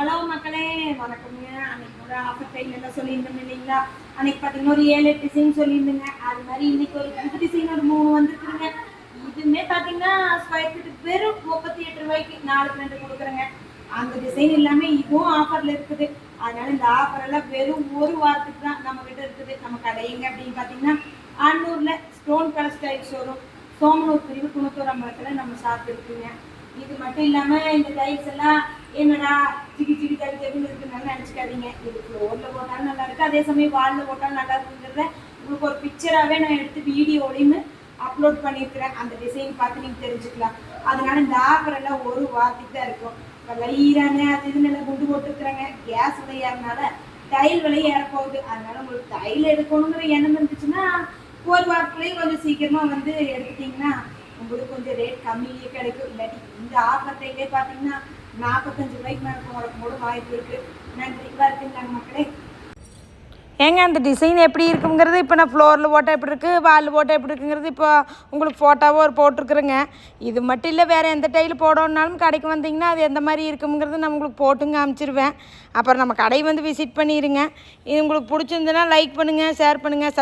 Hello மக்களே, வணக்கம்ங்க. அன்னைக்கு ஒரு ஆஃபர் டைம் எல்லாம் சொல்லியிருந்தோம் இல்லைங்களா? அன்னைக்கு பார்த்தீங்கன்னா ஒரு 7 8 டிசைன் சொல்லியிருந்தேங்க. அது மாதிரி இன்னைக்கு ஒரு புது டிசைன் ஒரு 3 வந்துருக்குதுங்க. இதுவுமே பார்த்தீங்கன்னா ஸ்கொயர் ஃபீட்டுக்கு வெறும் 38 ரூபாய்க்கு 4க்கு 2 கொடுக்குறேங்க. அந்த டிசைன் எல்லாமே இதுவும் ஆஃபரில் இருக்குது. அதனால இந்த ஆஃபர் எல்லாம் வெறும் ஒரு வாரத்துக்கு தான் நம்ம கிட்ட இருக்குது. நம்ம கடையுங்க அப்படின்னு பார்த்தீங்கன்னா அன்னூரில் stone colour style showroom Somanur பிரிவு 91 நம்ம ஷாப் இருக்குங்க. இது மட்டும் இல்லாமல் இந்த டைல்ஸ் எல்லாம் என்னடா ஜிகி ஜிகி தடி தடின்னு இருக்குன்னு நினச்சிக்காதீங்க. இது ஃப்ளோரில் போட்டாலும் நல்லா இருக்குது, அதே சமயம் வாலில் போட்டாலும் நல்லா இருக்குங்கிறத உங்களுக்கு ஒரு பிக்சராகவே நான் எடுத்து வீடியோலையுமே அப்லோட் பண்ணியிருக்கிறேன். அந்த டிசைன் பார்த்து நீங்கள் தெரிஞ்சுக்கலாம். அதனால இந்த ஆஃபர் எல்லாம் ஒரு வாரத்துக்கு தான் இருக்கும். இப்போ ஈராங்க அது இதுன்னு எல்லாம் குண்டு போட்டுருக்குறாங்க. கேஸ் விலை ஏறினால டைல் விலை ஏறப்போகுது. அதனால உங்களுக்கு டைல் எடுக்கணுங்கிற எண்ணம் இருந்துச்சுன்னா ஒரு வாரத்துலேயே கொஞ்சம் சீக்கிரமாக வந்து எடுத்துட்டிங்கன்னா உங்களுக்கு கொஞ்சம் ரேட் கம்மியிலேயே கிடைக்கும். இல்லாட்டி இந்த ஆஃபர் டைம்லேயே பார்த்தீங்கன்னா 45 ரூபாய்க்கு மேலே போட வாய்ப்பு இருக்குது. நன்றி. இருக்குங்க மக்களே. ஏங்க அந்த டிசைன் எப்படி இருக்குங்கிறது இப்போ நான் ஃப்ளோரில் போட்டால் எப்படி இருக்குது, வாலில் போட்டால் எப்படி இருக்குங்கிறது இப்போ உங்களுக்கு ஃபோட்டோவாக ஒரு போட்டிருக்குறேங்க. இது மட்டும் இல்லை, வேறு எந்த டைல் போடணுன்னாலும் கடைக்கு வந்தீங்கன்னா அது எந்த மாதிரி இருக்குங்கிறது நான் உங்களுக்கு போட்டுங்க காமிச்சிருவேன். அப்புறம் நம்ம கடை வந்து விசிட் பண்ணிடுங்க. இது உங்களுக்கு பிடிச்சிருந்துன்னா லைக் பண்ணுங்கள், ஷேர் பண்ணுங்கள்,